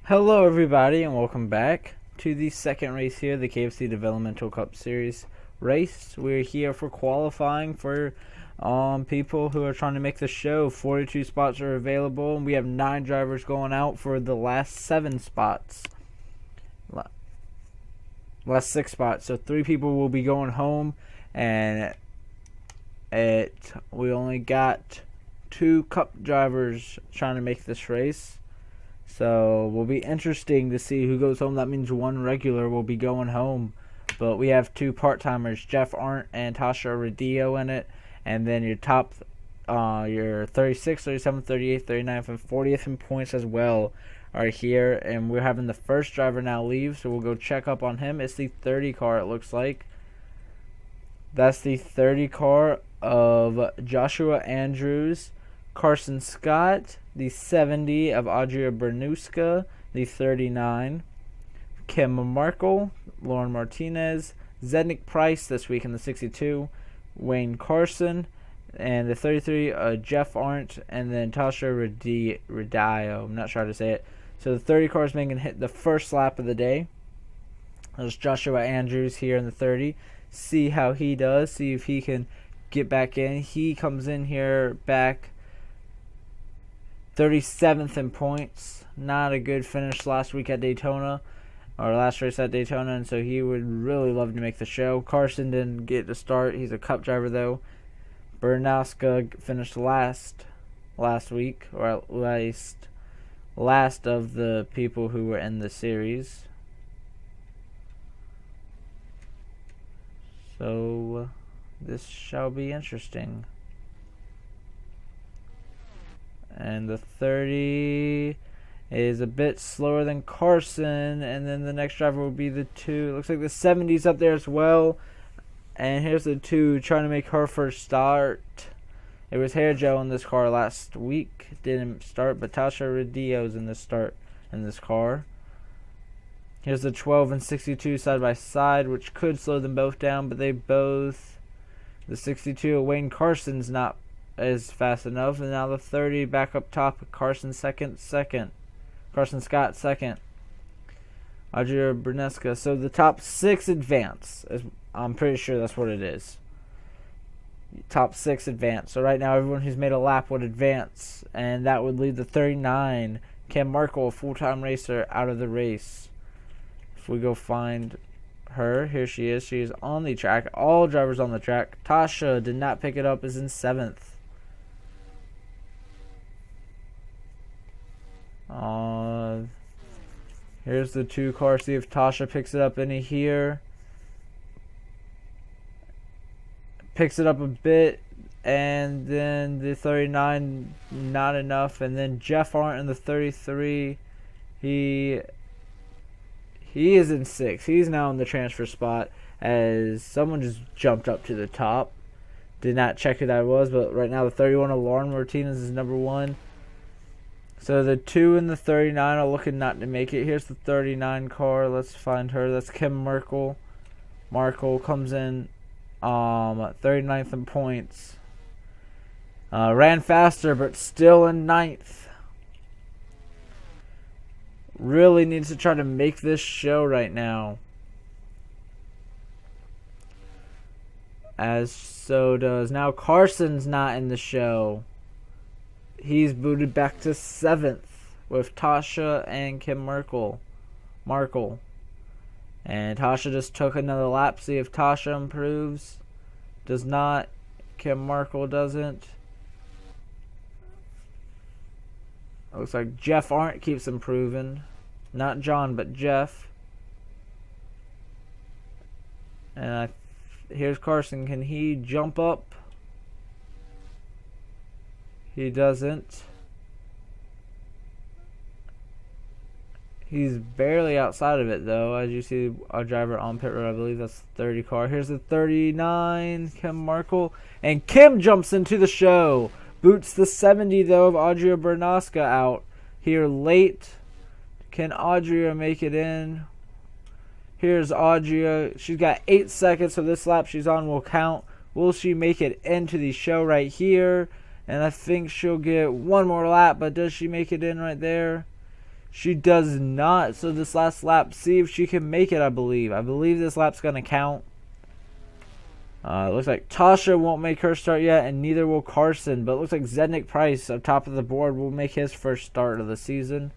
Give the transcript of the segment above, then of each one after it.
Hello everybody and welcome back to the second race here, the KFC Developmental Cup Series race. We're here for qualifying for people who are trying to make the show. 42 spots are available and we have 9 drivers going out for the last 7 spots. Last 6 spots. So 3 people will be going home and we only got 2 cup drivers trying to make this race. So it will be interesting to see who goes home. That means 1 regular will be going home. But we have 2 part-timers, Jeff Arndt and Tasha Rodillo in it. And then your top, your 36, 37, 38, 39, and 40th in points as well are here. And we're having the first driver now leave, so we'll go check up on him. It's the 30 car, it looks like. That's the 30 car of Joshua Andrews, Carson Scott, the 70 of Audrey Bernuska, the 39, Kim Markle, Lauren Martinez, Zednick Price this week in the 62, Wayne Carson, and the 33, Jeff Arndt, and then Tasha Rodillo. I'm not sure how to say it. So the 30 cars making hit the first lap of the day. There's Joshua Andrews here in the 30. See how he does. See if he can get back in. He comes in here back 37th in points. Not a good finish last week at Daytona, or last race at Daytona, and so he would really love to make the show. Carson didn't get to start. He's a cup driver though. Bernaska finished last week, or at least last of the people who were in the series. So this shall be interesting. And the 30 is a bit slower than Carson. And then the next driver will be the 2. It looks like the 70's up there as well. And here's the 2 trying to make her first start. It was Hair Joe in this car last week. Didn't start, but Tasha Rodillo's in this car. Here's the 12 and 62 side by side, which could slow them both down, but they both... The 62 of Wayne Carson's not is fast enough, and now the 30 back up top. Carson second, Carson Scott second, Audrey Bernesca. So the top 6 advance. I'm pretty sure that's what it is. Top 6 advance. So right now everyone who's made a lap would advance, and that would leave the 39 Kim Markle, a full-time racer, out of the race. If we go find her, here she is. She is on the track. All drivers on the track. Tasha did not pick it up, is in 7th. Here's the 2 car. See if Tasha picks it up any here. Picks it up a bit, and then the 39 not enough, and then Jeff Arndt in the 33. He is in 6th. He's now in the transfer spot as someone just jumped up to the top. Did not check who that was, but right now the 31 of Lauren Martinez is number 1. So the 2 and the 39 are looking not to make it. Here's the 39 car. Let's find her. That's Kim Markle. Markle comes in 39th in points. Ran faster, but still in 9th. Really needs to try to make this show right now. As so does now Carson's not in the show. He's booted back to 7th with Tasha and Kim Markle. And Tasha just took another lap. See if Tasha improves. Does not. Kim Markle doesn't. Looks like Jeff Arndt keeps improving. Not John, but Jeff. And here's Carson. Can he jump up? He doesn't. He's barely outside of it, though. As you see, our driver on pit road, I believe that's the 30 car. Here's the 39, Kim Markle. And Kim jumps into the show. Boots the 70, though, of Audrey Bernaska out here late. Can Audrey make it in? Here's Audrey. She's got 8 seconds, so this lap she's on will count. Will she make it into the show right here? And I think she'll get one more lap, but does she make it in right there? She does not. So this last lap, see if she can make it, I believe. I believe this lap's going to count. It looks like Tasha won't make her start yet, and neither will Carson. But it looks like Zednick Price, up top of the board, will make his first start of the season.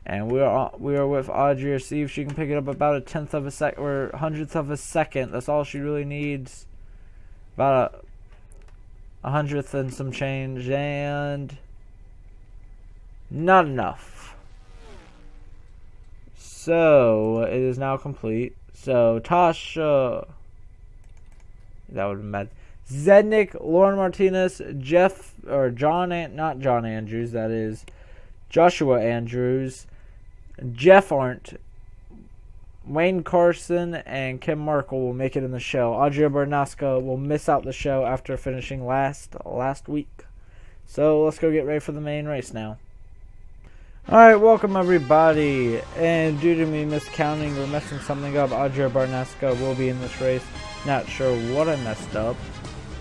And we are with Audrey. See if she can pick it up about a 10th of a second or 100th of a second. That's all she really needs. About a 100th and some change, and not enough. So it is now complete. So Tasha, that would have been bad. Zednick, Lauren Martinez, not John Andrews. That is Joshua Andrews. Jeff Arndt, Wayne Carson, and Kim Merkel will make it in the show. Audrey Bernaska will miss out the show after finishing last week. So let's go get ready for the main race now. Alright, welcome everybody. And due to me miscounting or messing something up, Audrey Bernaska will be in this race. Not sure what I messed up.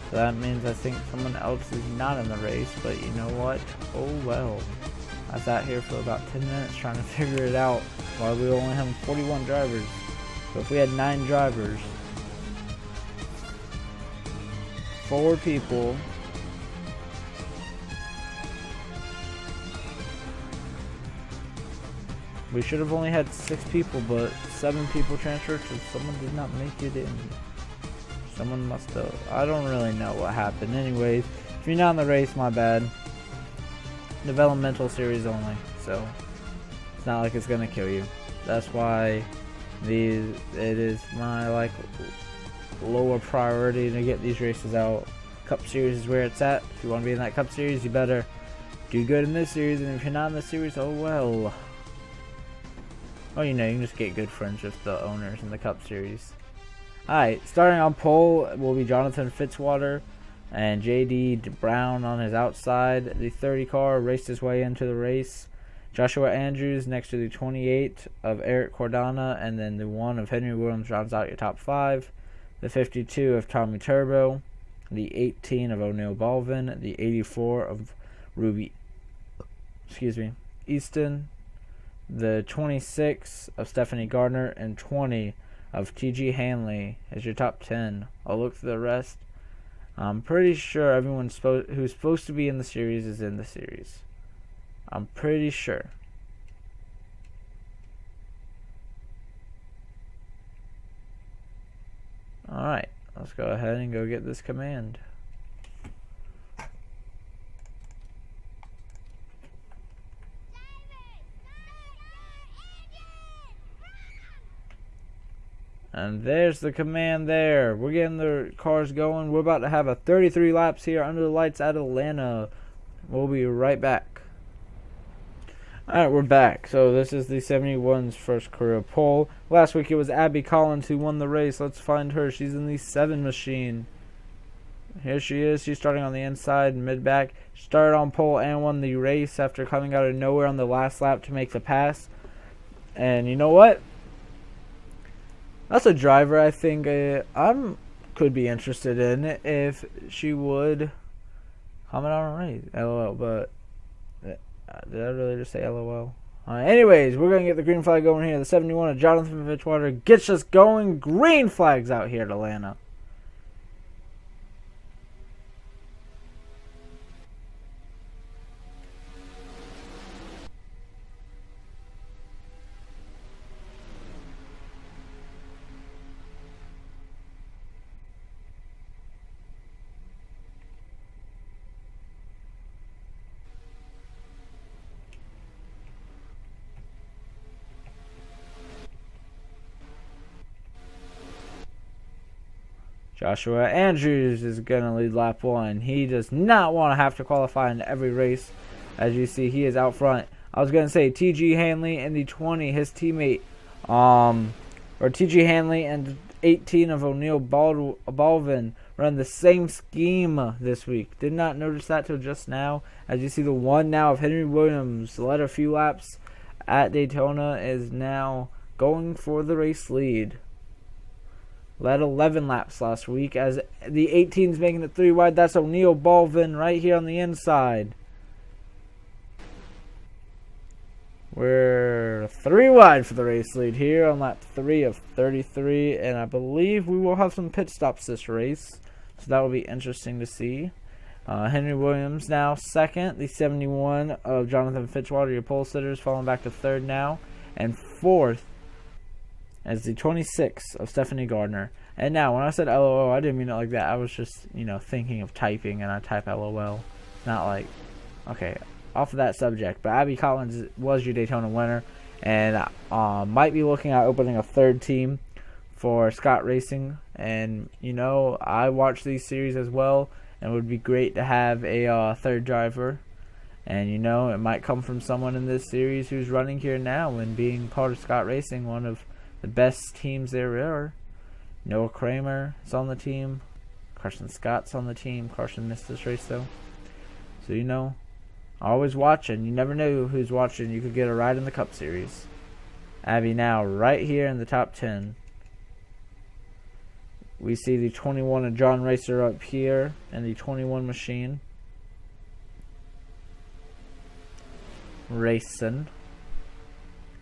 So that means I think someone else is not in the race. But you know what? Oh well. I sat here for about 10 minutes trying to figure it out while we only have 41 drivers. So if we had 9 drivers, 4 people, we should have only had 6 people, but 7 people transferred, so someone did not make it in. Someone must have. I don't really know what happened. Anyways, if you're not in the race, my bad. Developmental series only, so it's not like it's gonna kill you. That's why it is my lower priority to get these races out. Cup series is where it's at. If you want to be in that Cup series, you better do good in this series, and if you're not in this series, oh well. Oh, you can just get good friends with the owners in the Cup series. Alright, starting on pole will be Jonathan Fitzwater and J.D. Brown on his outside. The 30 car raced his way into the race. Joshua Andrews next to the 28 of Eric Cordana, and then the 1 of Henry Williams rounds out your top 5. The 52 of Tommy Turbo, the 18 of O'Neill Balvin, the 84 of Easton, the 26 of Stephanie Gardner, and 20 of T.G. Hanley as your top 10. I'll look through the rest. I'm pretty sure everyone who's supposed to be in the series is in the series. I'm pretty sure. Alright, let's go ahead and go get this command. And there's the command there. We're getting the cars going. We're about to have a 33 laps here under the lights at Atlanta. We'll be right back. Alright, we're back. So this is the 71's first career pole. Last week it was Abby Collins who won the race. Let's find her. She's in the 7 machine. Here she is. She's starting on the inside and mid-back. She started on pole and won the race after coming out of nowhere on the last lap to make the pass. And you know what? That's a driver I think could be interested in if she would comment on a race. LOL, but did I really just say LOL? Anyways, we're going to get the green flag going here. The 71 of Jonathan Fitzwater gets us going. Green flags out here at Atlanta. Joshua Andrews is going to lead lap 1. He does not want to have to qualify in every race. As you see, he is out front. I was going to say T.G. Hanley and the 20, his teammate, or T.G. Hanley and 18 of O'Neill Balvin run the same scheme this week. Did not notice that till just now. As you see, the 1 now of Henry Williams led a few laps at Daytona is now going for the race lead. Led 11 laps last week as the 18's making it 3 wide. That's O'Neill Balvin right here on the inside. We're 3 wide for the race lead here on lap 3 of 33, and I believe we will have some pit stops this race, so that will be interesting to see. Henry Williams now second, the 71 of Jonathan Fitzwater, your pole sitters, falling back to third now, and fourth as the 26 of Stephanie Gardner. And now, when I said LOL, I didn't mean it like that. I was just, thinking of typing, and I type LOL. Not like, okay, off of that subject. But Abby Collins was your Daytona winner, and might be looking at opening a third team for Scott Racing. And, I watch these series as well, and it would be great to have a third driver. And, it might come from someone in this series who's running here now and being part of Scott Racing, one of the best teams there are. Noah Kramer is on the team. Carson Scott's on the team. Carson missed this race, though. So, always watching. You never know who's watching. You could get a ride in the Cup Series. Abby now right here in the top 10. We see the 21 of John Racer up here and the 21 machine. Racing.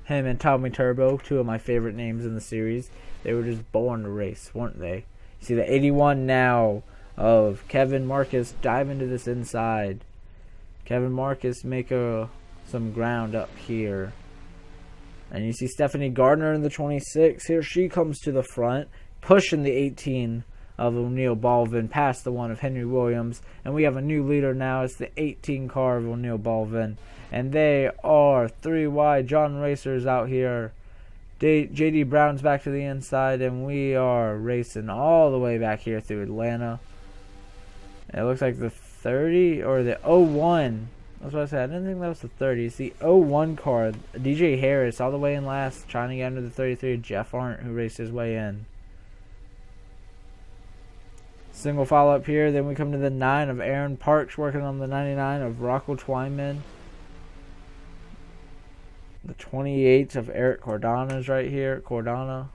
Him and Tommy Turbo, two of my favorite names in the series. They were just born to race, weren't they? You see the 81 now of Kevin Marcus dive into this inside. Kevin Marcus make some ground up here. And you see Stephanie Gardner in the 26. Here she comes to the front, pushing the 18 of O'Neal Baldwin past the one of Henry Williams. And we have a new leader now. It's the 18 car of O'Neal Baldwin. And they are 3 wide. John Racer's out here. J.D. Brown's back to the inside. And we are racing all the way back here through Atlanta. It looks like the 30 or the 01. That's what I said. I didn't think that was the 30. It's the 01 car. DJ Harris all the way in last, trying to get under the 33. Jeff Arndt, who raced his way in. Single file up here. Then we come to the 9 of Aaron Parks working on the 99 of Rocco Twyman. The 28 of Eric Cordana's right here. Cordana.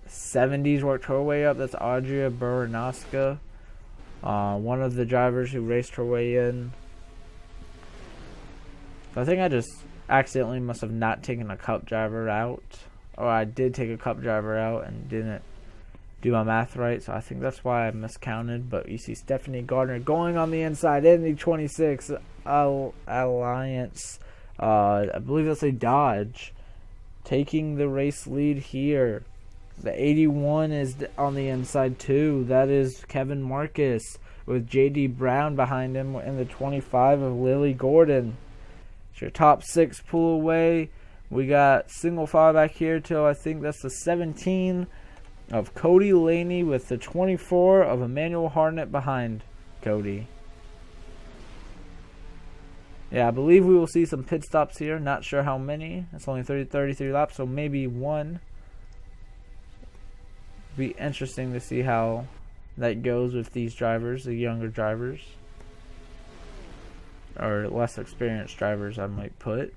70s worked her way up. That's Audrey Buranoska. One of the drivers who raced her way in. So I think I just accidentally must have not taken a Cup driver out. Or I did take a Cup driver out and didn't do my math right. So I think that's why I miscounted. But you see Stephanie Gardner going on the inside in the 26 Alliance. I believe that's a Dodge. Taking the race lead here. The 81 is on the inside too. That is Kevin Marcus with J.D. Brown behind him in the 25 of Lily Gordon. It's your top 6 pull away. We got single file back here till I think that's the 17 of Cody Laney with the 24 of Emmanuel Harnett behind Cody. Yeah, I believe we will see some pit stops here. Not sure how many. It's only 33 laps, so maybe one. Be interesting to see how that goes with these drivers, the younger drivers, or less experienced drivers, I might put.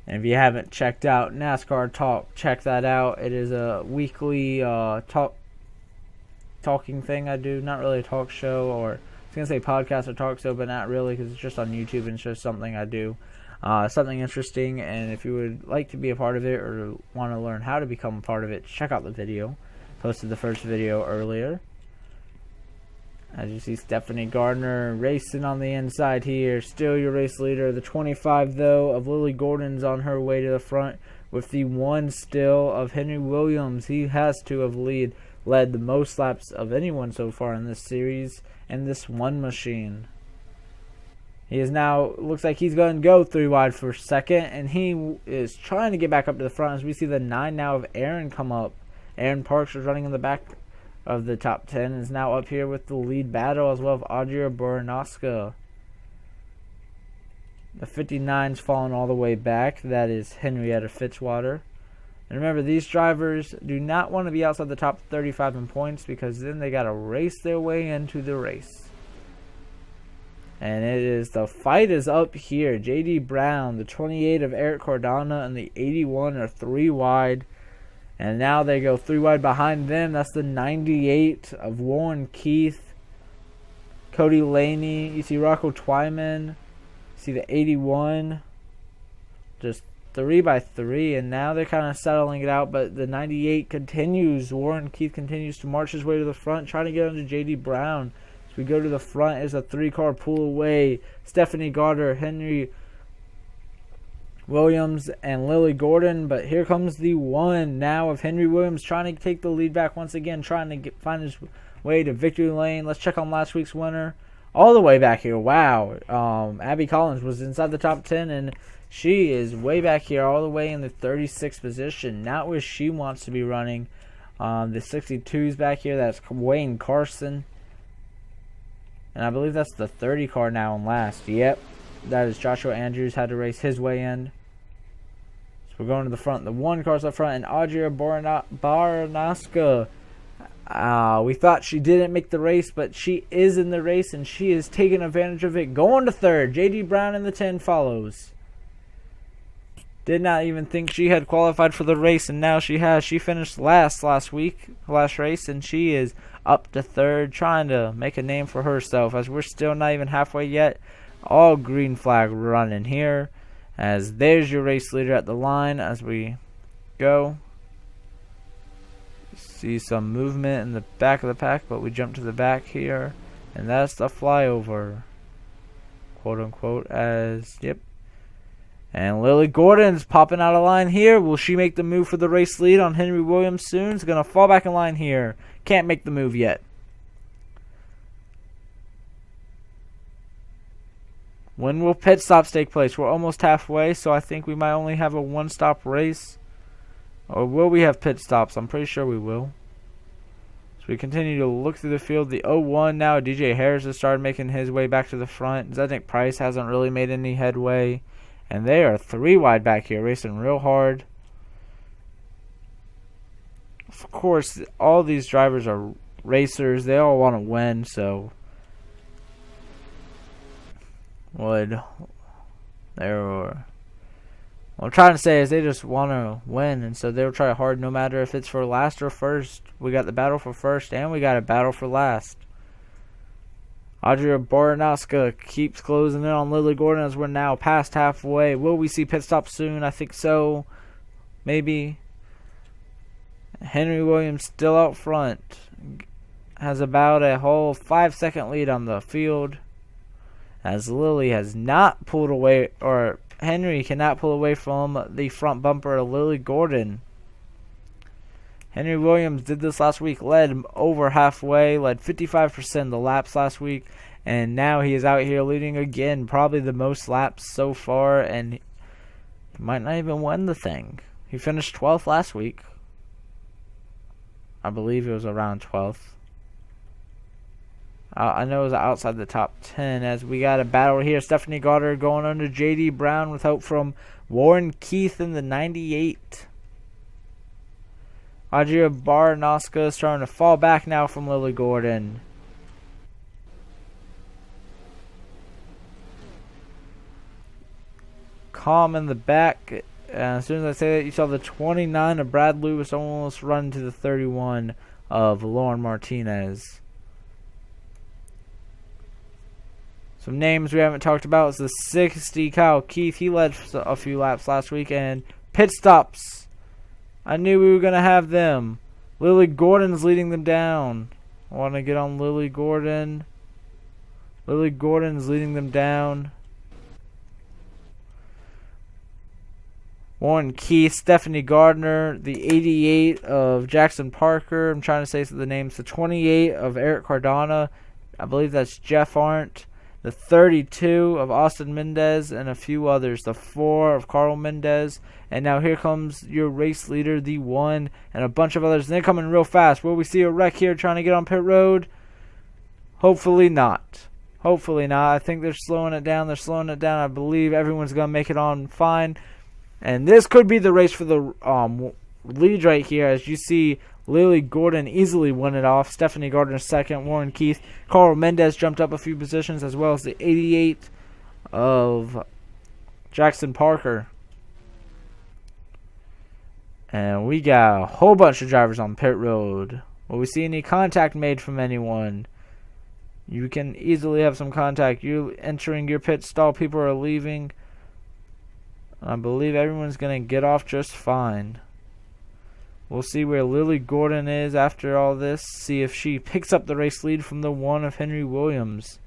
And if you haven't checked out NASCAR Talk, check that out. It is a weekly talking thing I do. Not really a talk show, or I was gonna say podcast or talk show, but not really, because it's just on YouTube and it's just something I do. Something interesting, and if you would like to be a part of it or want to learn how to become a part of it, check out the video. Posted the first video earlier. As you see Stephanie Gardner racing on the inside here. Still your race leader. The 25, though, of Lily Gordon's on her way to the front with the 1 still of Henry Williams. He has to have led the most laps of anyone so far in this series and this one machine. He is now, looks like he's going to go 3 wide for second, and he is trying to get back up to the front as we see the 9 now of Aaron come up. Aaron Parks was running in the back of the top 10 and is now up here with the lead battle as well of Audrey Buranoska. The 59's falling all the way back. That is Henrietta Fitzwater. And remember, these drivers do not want to be outside the top 35 in points, because then they got to race their way into the race. And the fight is up here. J.D. Brown, the 28 of Eric Cordana, and the 81 are 3 wide. And now they go 3 wide behind them. That's the 98 of Warren Keith. Cody Laney. You see Rocco Twyman. See the 81, just 3 by 3, and now they're kind of settling it out, but the 98 continues. Warren Keith continues to march his way to the front, trying to get onto J.D. Brown. As we go to the front, is a 3-car pull away. Stephanie Gardner, Henry Williams, and Lily Gordon, but here comes the 1 now of Henry Williams trying to take the lead back once again, trying to find his way to victory lane. Let's check on last week's winner. All the way back here. Wow. Abby Collins was inside the top 10, and she is way back here, all the way in the 36th position. Not where she wants to be running. The 62's back here. That's Wayne Carson. And I believe that's the 30 car now in last. Yep. That is Joshua Andrews. Had to race his way in. So we're going to the front. The 1 car's up front. And Audrey Baranaska. We thought she didn't make the race, but she is in the race, and she is taking advantage of it. Going to 3rd. J.D. Brown in the 10 follows. Did not even think she had qualified for the race, and now she has. She finished last race, and she is up to 3rd, trying to make a name for herself, as we're still not even halfway yet. All green flag running here, as there's your race leader at the line as we go. See some movement in the back of the pack, but we jump to the back here, and that's the flyover, quote unquote, as yep. And Lily Gordon's popping out of line here. Will she make the move for the race lead on Henry Williams soon? Is going to fall back in line here. Can't make the move yet. When will pit stops take place? We're almost halfway, so I think we might only have a 1-stop race. Or will we have pit stops? I'm pretty sure we will. So we continue to look through the field. The 01 now, DJ Harris has started making his way back to the front. Zednick Price hasn't really made any headway. And they are 3 wide back here, racing real hard. Of course, all these drivers are racers. They all want to win, so what I'm trying to say is they just want to win, and so they'll try hard no matter if it's for last or first. We got the battle for first, and we got a battle for last. Audrey Baranoska keeps closing in on Lily Gordon as we're now past halfway. Will we see pit stop soon? I think so. Maybe. Henry Williams still out front. Has about a whole 5-second lead on the field, as Lily has not pulled away, or Henry cannot pull away from the front bumper of Lily Gordon. Henry Williams did this last week, led over halfway, led 55% of the laps last week, and now he is out here leading again, probably the most laps so far, and he might not even win the thing. He finished 12th last week. I believe it was around 12th. I know it was outside the top 10, as we got a battle here. Stephanie Gardner going under J.D. Brown with help from Warren Keith in the 98. Audrey Baranoska is starting to fall back now from Lily Gordon. Calm in the back. As soon as I say that, you saw the 29 of Brad Lewis almost run to the 31 of Lauren Martinez. Some names we haven't talked about is the 60 Kyle Keith. He led a few laps last week. And pit stops. I knew we were going to have them. Lily Gordon's leading them down. I want to get on Lily Gordon. Lily Gordon's leading them down. Warren Keith, Stephanie Gardner, the 88 of Jackson Parker. I'm trying to say the names. The 28 of Eric Cardona. I believe that's Jeff Arndt. The 32 of Austin Mendez, and a few others. The 4 of Carl Mendez. And now here comes your race leader, the 1, and a bunch of others. And they're coming real fast. Will we see a wreck here trying to get on pit road? Hopefully not. Hopefully not. I think they're slowing it down. I believe everyone's going to make it on fine. And this could be the race for the lead right here. As you see, Lily Gordon easily won it off. Stephanie Gardner second. Warren Keith. Carl Mendez jumped up a few positions, as well as the 88 of Jackson Parker. And we got a whole bunch of drivers on pit road. Will we see any contact made from anyone? You can easily have some contact. You entering your pit stall, people are leaving. I believe everyone's going to get off just fine. We'll see where Lily Gordon is after all this. See if she picks up the race lead from the one of Henry Williams.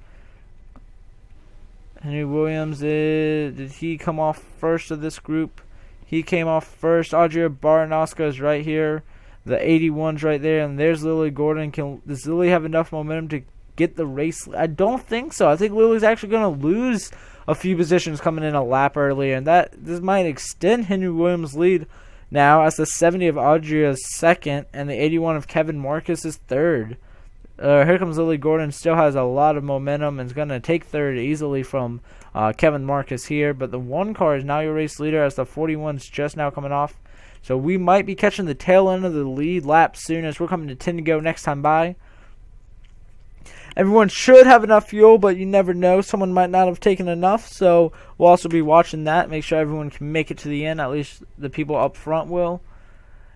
Henry Williams, did he come off first of this group? He came off first. Audrey Baranoska is right here. The 81's right there. And there's Lily Gordon. Does Lily have enough momentum to get the race? I don't think so. I think Lily's actually going to lose a few positions coming in a lap earlier. And this might extend Henry Williams' lead now, as the 70 of Audrey is second. And the 81 of Kevin Marcus is third. Here comes Lily Gordon. Still has a lot of momentum and is going to take third easily from Kevin Marcus here. But the 1 car is now your race leader, as the 41's just now coming off. So we might be catching the tail end of the lead lap soon, as we're coming to 10 to go next time by. Everyone should have enough fuel, but you never know. Someone might not have taken enough. So we'll also be watching that. Make sure everyone can make it to the end. At least the people up front will.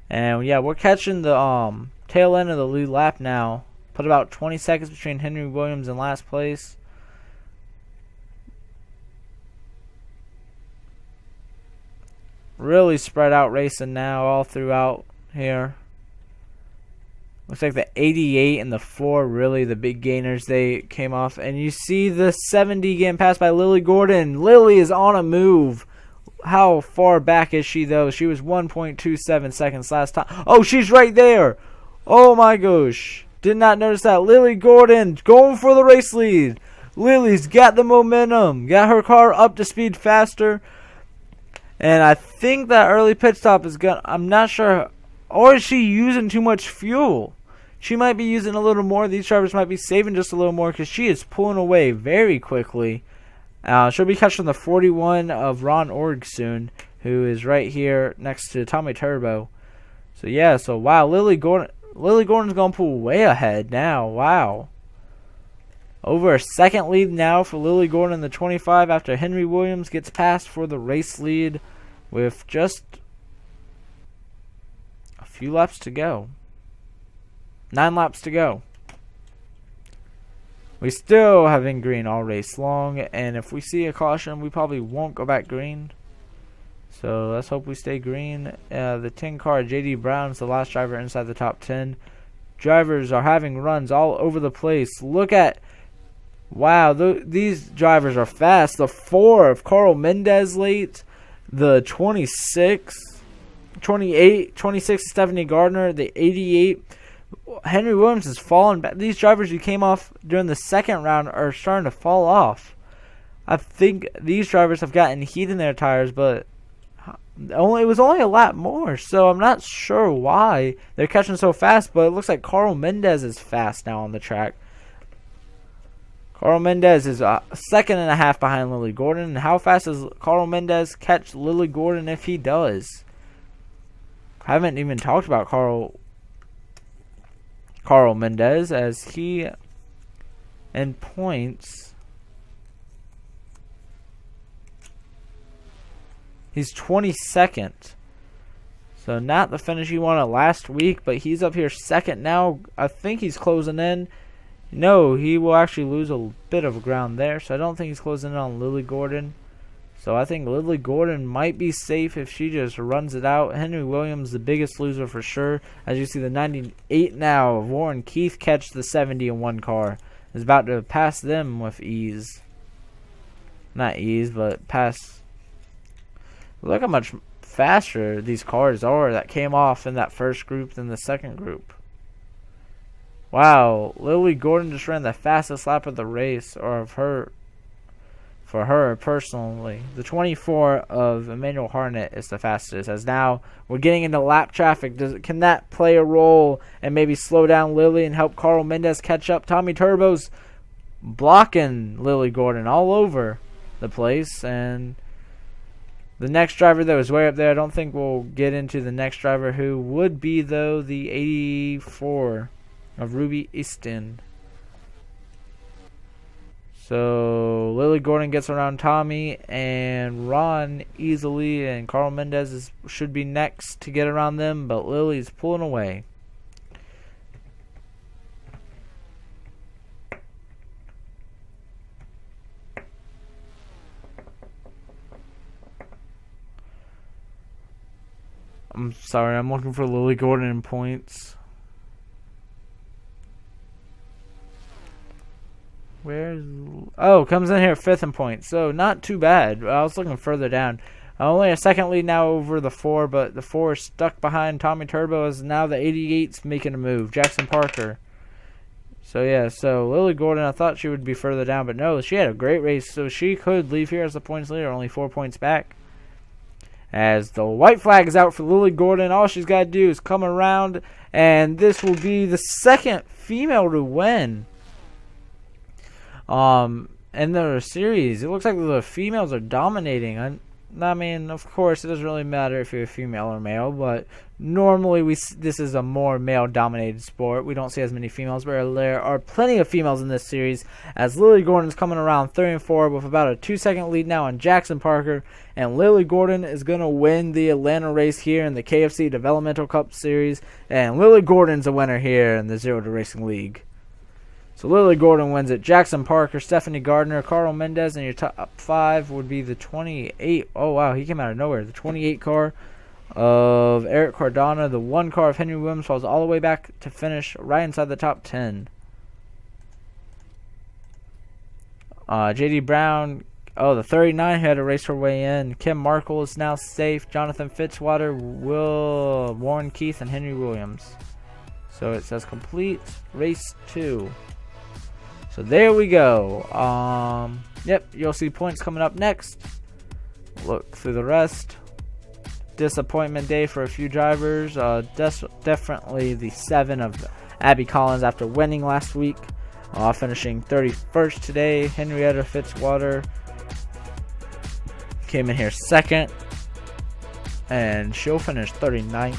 And yeah, we're catching the tail end of the lead lap now. Put about 20 seconds between Henry Williams and last place. Really spread out racing now all throughout here. Looks like the 88 and the 4 really the big gainers. They came off. And you see the 70 getting passed by Lily Gordon. Lily is on a move. How far back is she though? She was 1.27 seconds last time. Oh, she's right there. Oh my gosh. Did not notice that. Lily Gordon going for the race lead. Lily's got the momentum. Got her car up to speed faster. And I think that early pit stop is gonna... I'm not sure. Or is she using too much fuel? She might be using a little more. These drivers might be saving just a little more, because she is pulling away very quickly. She'll be catching the 41 of Ron Org soon, who is right here next to Tommy Turbo. So yeah, so wow, Lily Gordon's going to pull way ahead now. Wow. Over a second lead now for Lily Gordon in the 25 after Henry Williams gets passed for the race lead with just a few laps to go. 9 laps to go. We still have in green all race long, and if we see a caution, we probably won't go back green. So let's hope we stay green. The 10 car, JD Brown's the last driver inside the top 10. Drivers are having runs all over the place. Look at, wow, these drivers are fast. The 4 of Carl Mendez late. The 26 Stephanie Gardner. The 88. Henry Williams is falling back. These drivers who came off during the second round are starting to fall off. I think these drivers have gotten heat in their tires, but it was only a lap more, so I'm not sure why they're catching so fast, but it looks like Carl Mendez is fast now on the track. Carl Mendez is a second and a half behind Lily Gordon. And how fast does Carl Mendez catch Lily Gordon if he does? I haven't even talked about Carl Mendez, as he in points, he's 22nd. So not the finish he wanted last week, but he's up here second now. I think he's closing in. No, he will actually lose a bit of ground there, so I don't think he's closing in on Lily Gordon. So I think Lily Gordon might be safe if she just runs it out. Henry Williams, the biggest loser for sure. As you see, the 98 now of Warren Keith catch the 70 in 1 car. Is about to pass them with ease. Not ease, but pass. Look how much faster these cars are that came off in that first group than the second group. Wow, Lily Gordon just ran the fastest lap of the race, or of her, for her personally. The 24 of Emmanuel Harnett is the fastest, as now we're getting into lap traffic. Can that play a role and maybe slow down Lily and help Carl Mendez catch up? Tommy Turbo's blocking Lily Gordon all over the place, and the next driver, though, is way up there. I don't think we'll get into the next driver, who would be, though, the 84 of Ruby Easton. So Lily Gordon gets around Tommy and Ron easily, and Carl Mendez should be next to get around them, but Lily's pulling away. I'm sorry, I'm looking for Lily Gordon in points. Comes in here 5th in points, so not too bad. I was looking further down. Only a second lead now over the 4, but the 4 is stuck behind Tommy Turbo as now the 88's making a move. Jackson Parker. So yeah, so Lily Gordon, I thought she would be further down, but no, she had a great race, so she could leave here as the points leader, only 4 points back. As the white flag is out for Lily Gordon, all she's got to do is come around, and this will be the 2nd female to win. In the series, it looks like the females are dominating. I mean, of course, it doesn't really matter if you're a female or male, but normally this is a more male-dominated sport. We don't see as many females, but there are plenty of females in this series, as Lily Gordon's coming around 3 and 4 with about a 2-second lead now on Jackson Parker, and Lily Gordon is going to win the Atlanta race here in the KFC Developmental Cup Series, and Lily Gordon's a winner here in the Zero to Racing League. So Lily Gordon wins it. Jackson Parker, Stephanie Gardner, Carl Mendez, and your top 5 would be the 28. Oh, wow, he came out of nowhere. The 28 car of Eric Cardona. The 1 car of Henry Williams falls all the way back to finish right inside the top 10. J.D. Brown. Oh, the 39 had to race her way in. Kim Markle is now safe. Jonathan Fitzwater, Warren Keith, and Henry Williams. So it says complete race 2. So there we go. Yep, you'll see points coming up next. Look through the rest. Disappointment day for a few drivers. Definitely the 7 of Abby Collins after winning last week. Finishing 31st today. Henrietta Fitzwater came in here 2nd. And she'll finish 39th.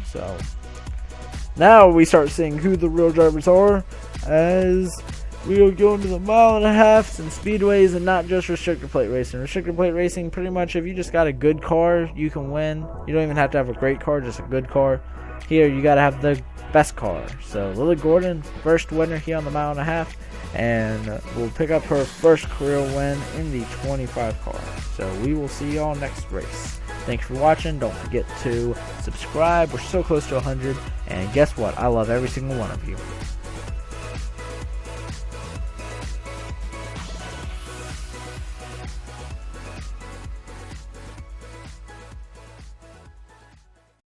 So now we start seeing who the real drivers are, as we will go into the 1.5 miles and speedways and not just restrictor plate racing. Restrictor plate racing, pretty much if you just got a good car, you can win. You don't even have to have a great car, just a good car. Here, you got to have the best car. So Lily Gordon, first winner here on the 1.5 miles, and will pick up her first career win in the 25 car. So we will see y'all next race. Thanks for watching. Don't forget to subscribe. We're so close to 100. And guess what? I love every single one of you.